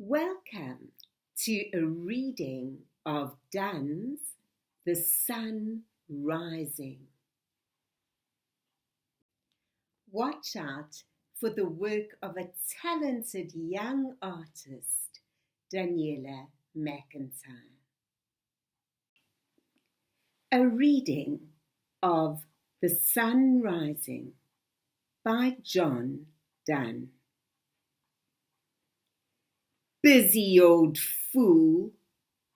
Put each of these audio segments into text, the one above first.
Welcome to a reading of Donne's The Sun Rising. Watch out for the work of a talented young artist, Daniella Mc Intyre. A reading of The Sun Rising by John Donne. Busy old fool,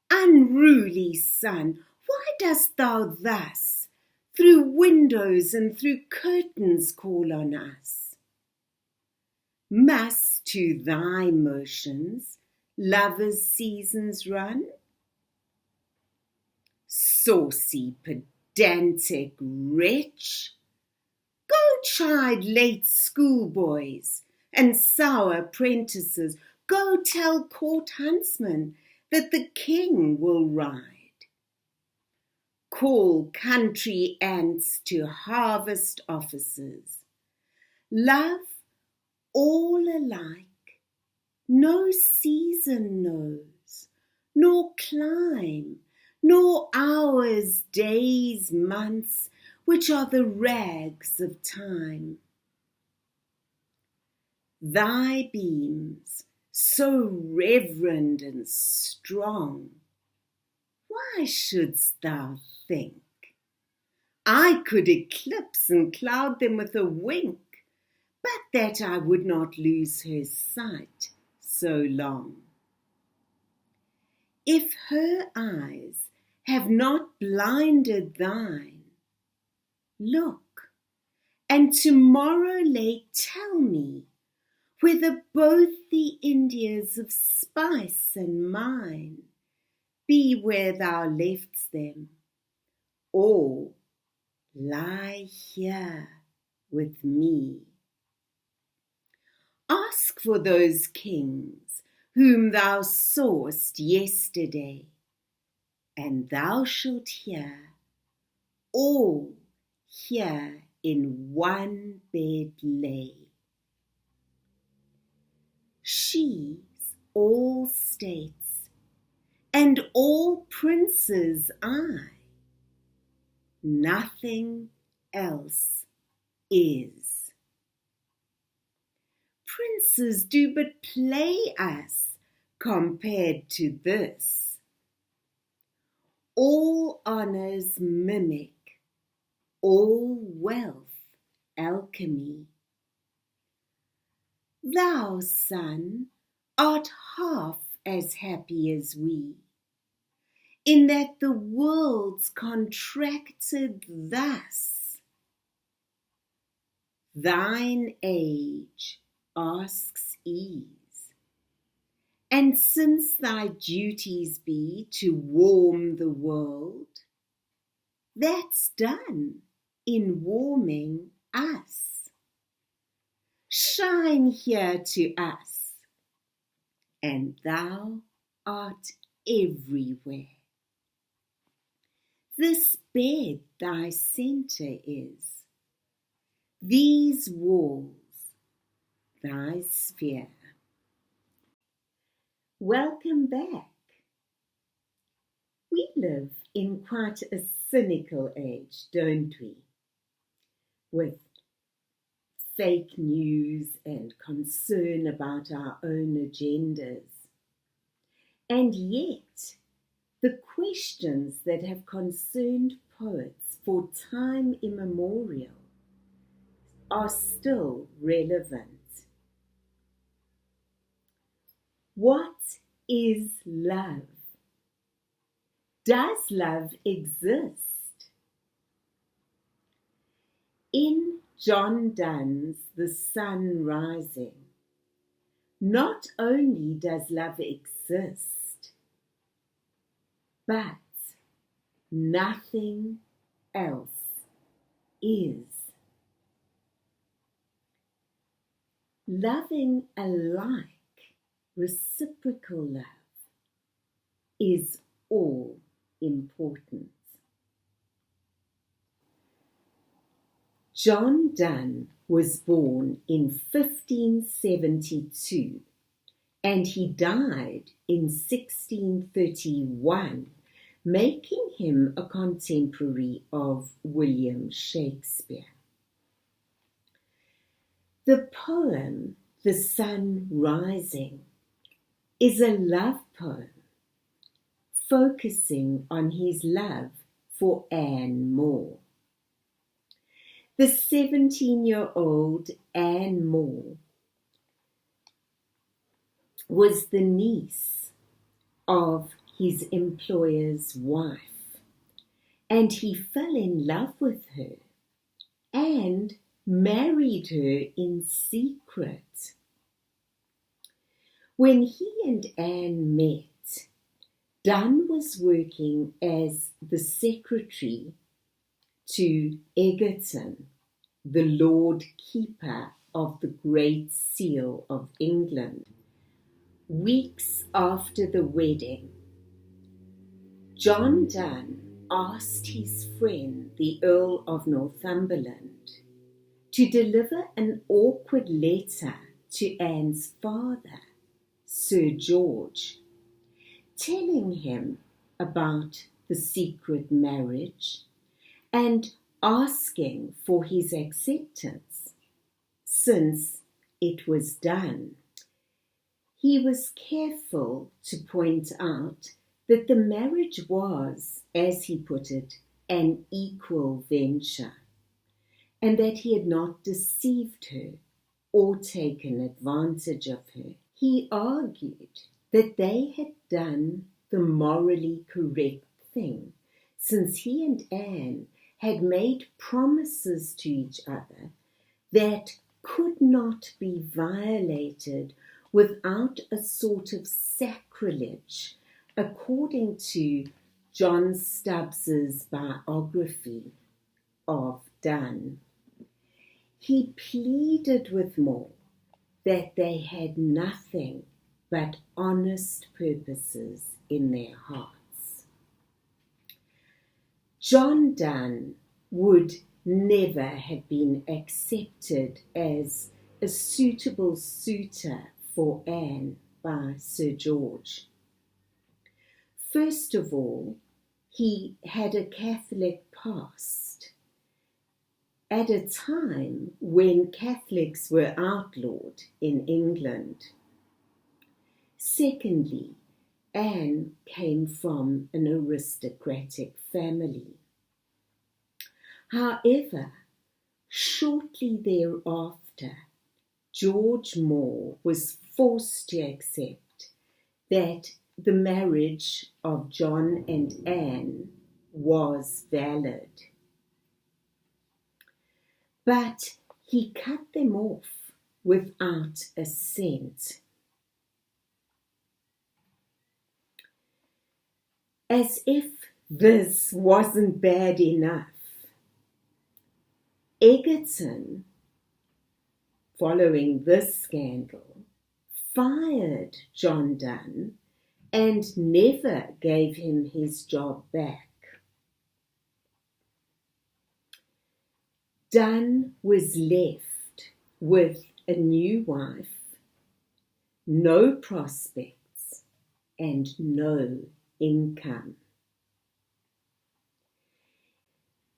unruly sun, why dost thou thus through windows and through curtains call on us? Must to thy motions lovers' seasons run? Saucy, pedantic wretch, go chide late schoolboys and sour prentices. Go tell court huntsmen that the king will ride. Call country ants to harvest offices. Love all alike, no season knows, nor clime, nor hours, days, months, which are the rags of time. Thy beams, so reverend and strong, why shouldst thou think I could eclipse and cloud them with a wink, but that I would not lose her sight so long? If her eyes have not blinded thine, look, and tomorrow late tell me whether both the Indias of spice and mine be where thou left'st them, or lie here with me. Ask for those kings whom thou saw'st yesterday, and thou shalt hear all here in one bed lay. She's all states, and all princes I, nothing else is. Princes do but play us compared to this. All honours mimic, all wealth alchemy. Thou, son, art half as happy as we, in that the world's contracted thus. Thine age asks ease, and since thy duties be to warm the world, that's done in warming us. Shine here to us, and thou art everywhere. This bed thy centre is, these walls thy sphere. Welcome back. We live in quite a cynical age, don't we? With fake news and concern about our own agendas. And yet, the questions that have concerned poets for time immemorial are still relevant. What is love? Does love exist? In John Donne's The Sun Rising, not only does love exist, but nothing else is. Loving alike, reciprocal love, is all important. John Donne was born in 1572 and he died in 1631, making him a contemporary of William Shakespeare. The poem, The Sun Rising, is a love poem focusing on his love for Anne More. The 17-year-old Anne More was the niece of his employer's wife, and he fell in love with her and married her in secret. When he and Anne met, Donne was working as the secretary to Egerton, the Lord Keeper of the Great Seal of England. Weeks after the wedding, John Donne asked his friend, the Earl of Northumberland, to deliver an awkward letter to Anne's father, Sir George, telling him about the secret marriage and asking for his acceptance, since it was done. He was careful to point out that the marriage was, as he put it, an equal venture, and that he had not deceived her or taken advantage of her. He argued that they had done the morally correct thing, since he and Anne had made promises to each other that could not be violated without a sort of sacrilege, according to John Stubbs's biography of Donne. He pleaded with More that they had nothing but honest purposes in their hearts. John Donne would never have been accepted as a suitable suitor for Anne by Sir George. First of all, he had a Catholic past, at a time when Catholics were outlawed in England. Secondly, Anne came from an aristocratic family. However, shortly thereafter, George More was forced to accept that the marriage of John and Anne was valid. But he cut them off without a cent. As if this wasn't bad enough, Egerton, following this scandal, fired John Donne and never gave him his job back. Donne was left with a new wife, no prospects, and no income.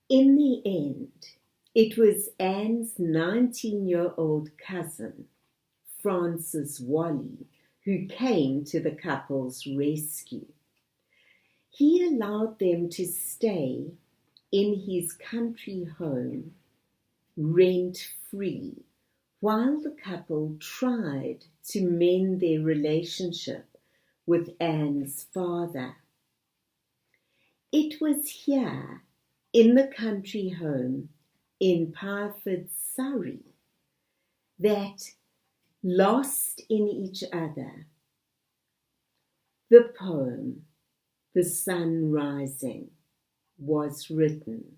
In the end, it was Anne's 19-year-old cousin, Francis Whalley, who came to the couple's rescue. He allowed them to stay in his country home rent-free while the couple tried to mend their relationship with Anne's father. It was here, in the country home in Pyrford, Surrey, that, lost in each other, the poem The Sun Rising was written.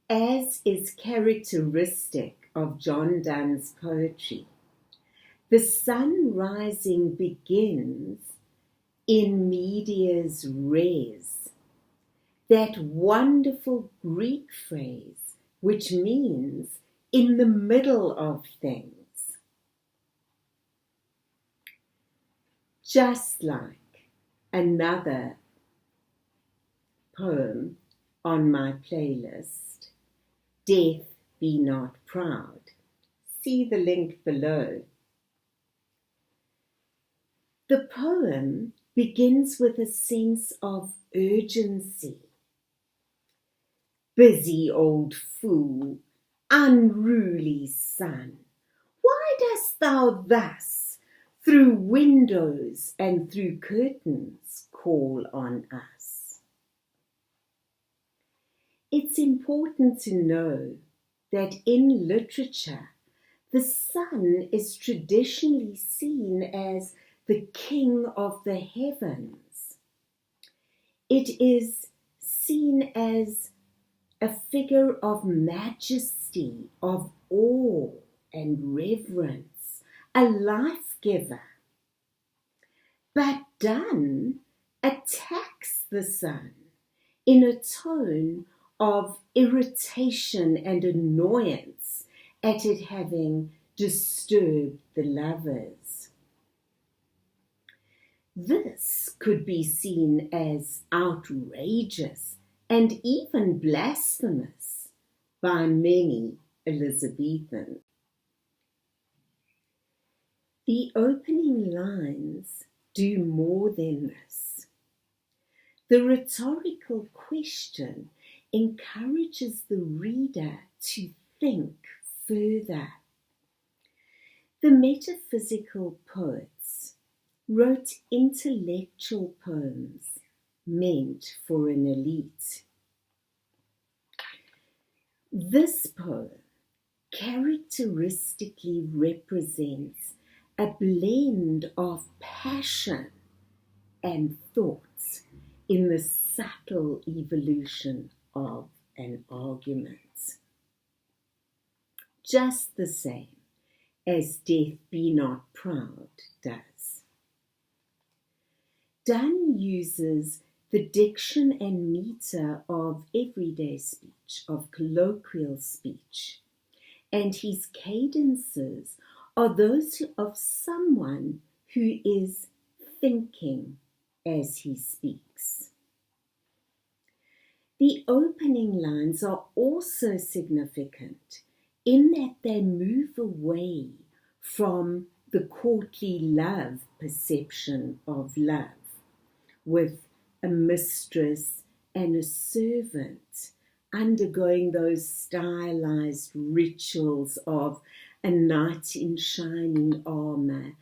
As is characteristic of John Donne's poetry, the sun rising begins in medias res, that wonderful Greek phrase which means in the middle of things. Just like another poem on my playlist, Death Be Not Proud. See the link below. The poem begins with a sense of urgency. Busy old fool, unruly sun, why dost thou thus through windows and through curtains call on us? It's important to know that in literature, the sun is traditionally seen as the king of the heavens. It is seen as a figure of majesty, of awe and reverence, a life-giver. But Donne attacks the sun in a tone of irritation and annoyance at it having disturbed the lovers. This could be seen as outrageous and even blasphemous by many Elizabethans. The opening lines do more than this. The rhetorical question encourages the reader to think further. The metaphysical poets wrote intellectual poems meant for an elite. This poem characteristically represents a blend of passion and thoughts in the subtle evolution of an argument. Just the same as Death Be Not Proud does. Donne uses the diction and meter of everyday speech, of colloquial speech, and his cadences are those of someone who is thinking as he speaks. The opening lines are also significant in that they move away from the courtly love perception of love, with a mistress and a servant undergoing those stylized rituals of a knight in shining armor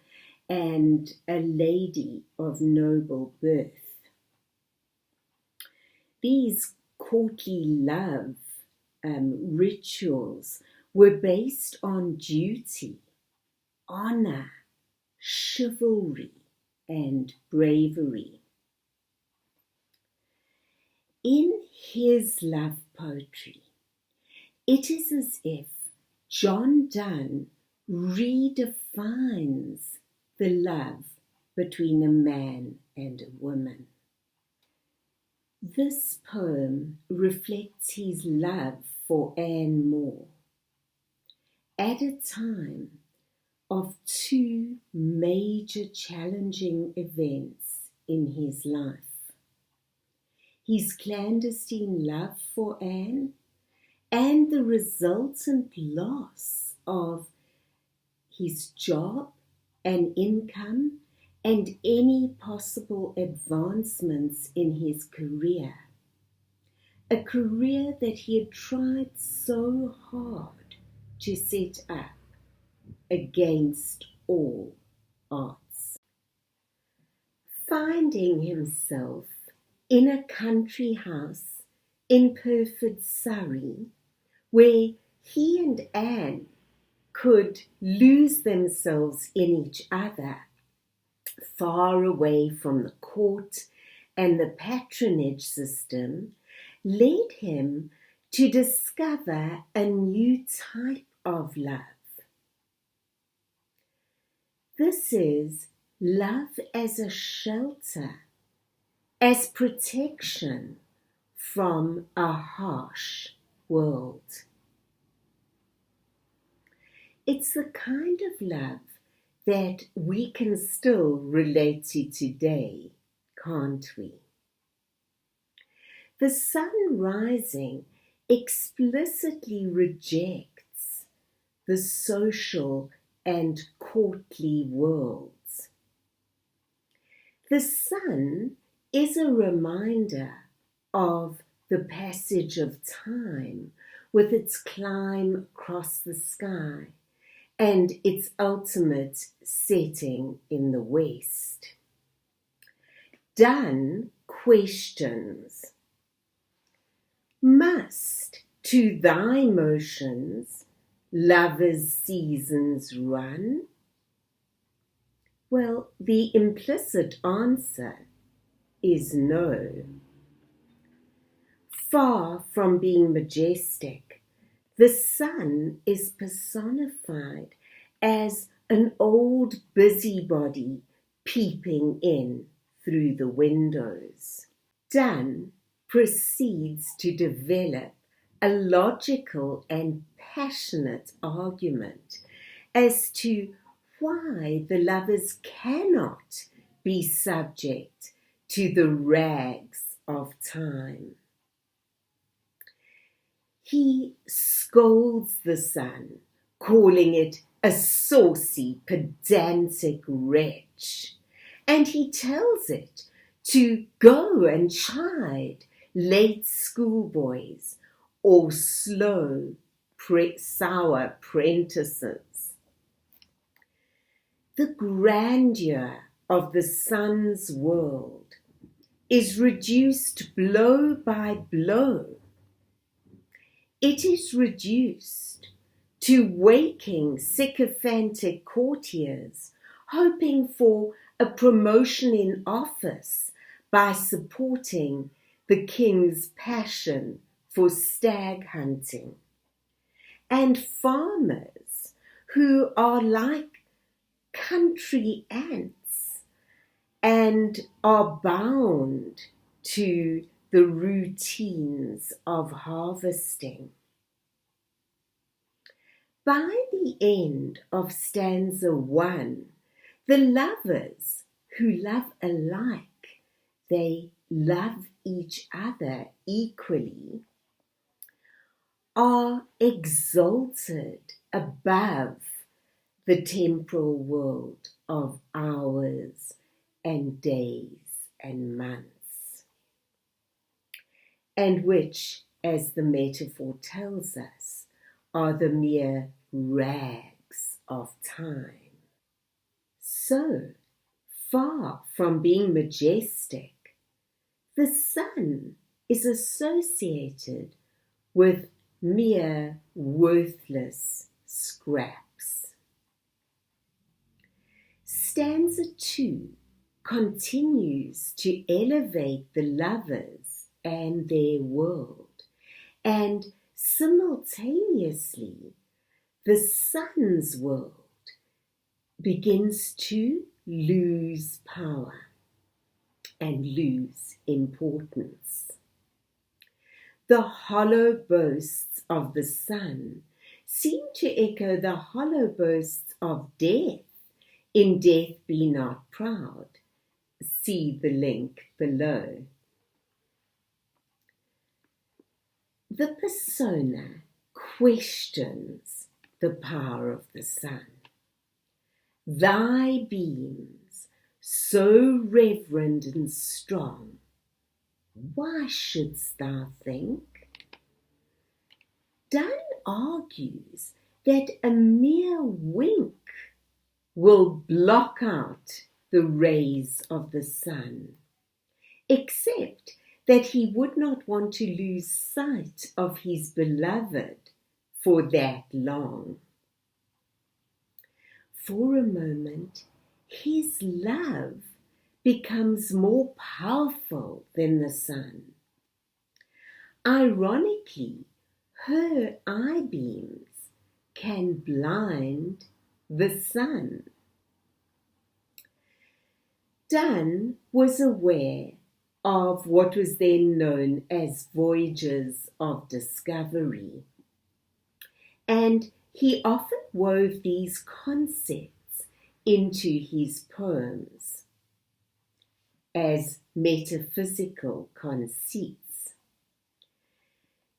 and a lady of noble birth. These courtly love rituals were based on duty, honor, chivalry, and bravery. In his love poetry, it is as if John Donne redefines the love between a man and a woman. This poem reflects his love for Anne More at a time of two major challenging events in his life. His clandestine love for Anne and the resultant loss of his job and income and any possible advancements in his career. A career that he had tried so hard to set up against all odds. Finding himself in a country house in Perford, Surrey, where he and Anne could lose themselves in each other, far away from the court and the patronage system, led him to discover a new type of love. This is love as a shelter, as protection from a harsh world. It's the kind of love that we can still relate to today, can't we? The sun rising explicitly rejects the social and courtly worlds. The sun is a reminder of the passage of time with its climb across the sky and its ultimate setting in the west. Donne questions, must to thy motions lovers' seasons run? Well, the implicit answer is no. Far from being majestic, the sun is personified as an old busybody peeping in through the windows. Donne proceeds to develop a logical and passionate argument as to why the lovers cannot be subject to the rags of time. He scolds the sun, calling it a saucy, pedantic wretch, and he tells it to go and chide late schoolboys or slow, sour prentices. The grandeur of the sun's world is reduced blow by blow. It is reduced to waking sycophantic courtiers hoping for a promotion in office by supporting the king's passion for stag hunting, and farmers who are like country ants and are bound to the routines of harvesting. By the end of stanza 1, the lovers who love alike, they love each other equally, are exalted above the temporal world of hours and days and months, and which, as the metaphor tells us, are the mere rags of time. So, far from being majestic, the sun is associated with mere worthless scraps. Stanza 2 continues to elevate the lovers and their world, and simultaneously the sun's world begins to lose power and lose importance. The hollow boasts of the sun seem to echo the hollow boasts of death in Death Be Not Proud. See the link below. The persona questions the power of the sun. Thy beams, so reverend and strong, why shouldst thou think? Donne argues that a mere wink will block out the rays of the sun, except that he would not want to lose sight of his beloved for that long. For a moment, his love becomes more powerful than the sun. Ironically, her eye beams can blind the sun. Donne was aware of what was then known as voyages of discovery, and he often wove these concepts into his poems as metaphysical conceits.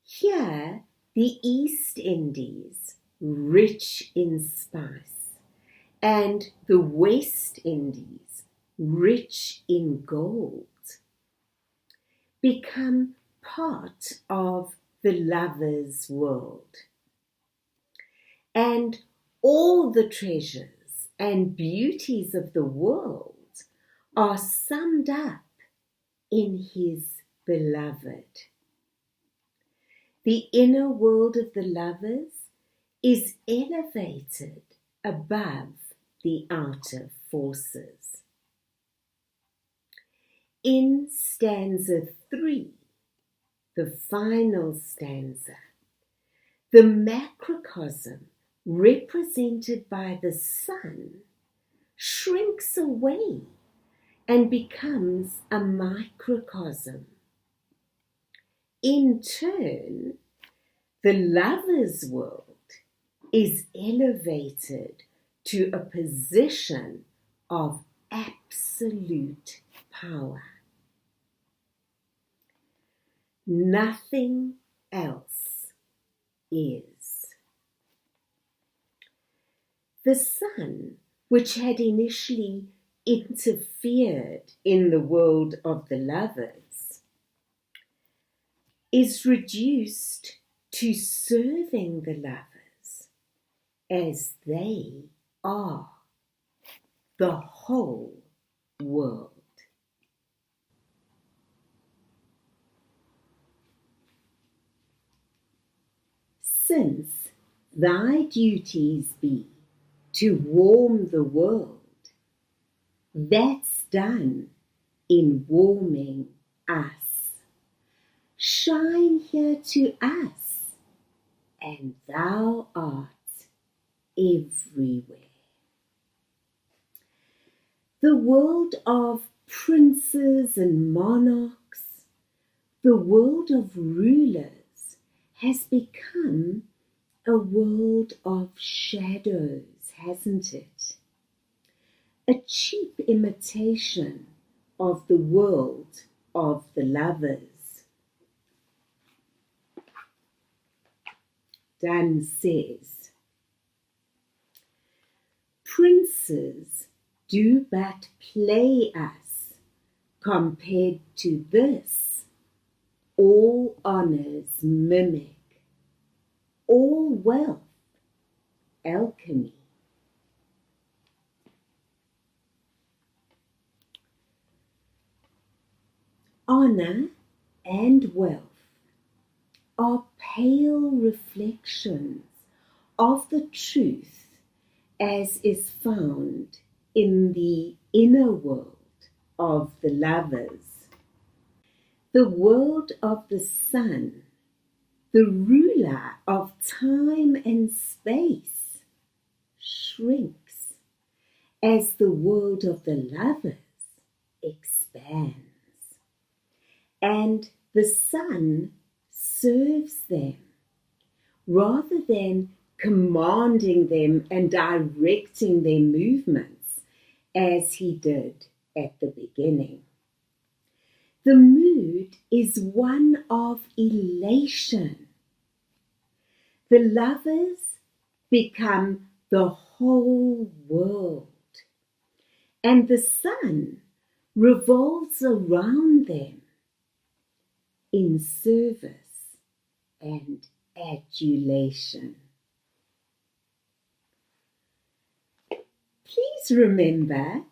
Here, the East Indies, rich in spice, and the West Indies, rich in gold, become part of the lover's world. And all the treasures and beauties of the world are summed up in his beloved. The inner world of the lovers is elevated above the outer forces. In stanza 3, the final stanza, the macrocosm represented by the sun shrinks away and becomes a microcosm. In turn, the lover's world is elevated to a position of absolute power. Nothing else is. The sun, which had initially interfered in the world of the lovers, is reduced to serving the lovers as they are the whole world. Since thy duties be to warm the world, that's done in warming us. Shine here to us, and thou art everywhere. The world of princes and monarchs, the world of rulers, has become a world of shadows, hasn't it? A cheap imitation of the world of the lovers. Donne says, princes do but play us, compared to this, all honours mimic, all wealth alchemy. Honour and wealth are pale reflections of the truth as is found in the inner world of the lovers. The world of the sun, the ruler of time and space, shrinks as the world of the lovers expands. And the sun serves them rather than commanding them and directing their movements as he did at the beginning. The mood is one of elation. The lovers become the whole world, and the sun revolves around them in service and adulation. Please remember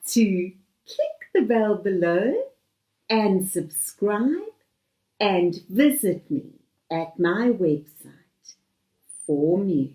to click the bell below and subscribe, and visit me at my website, formuse.org.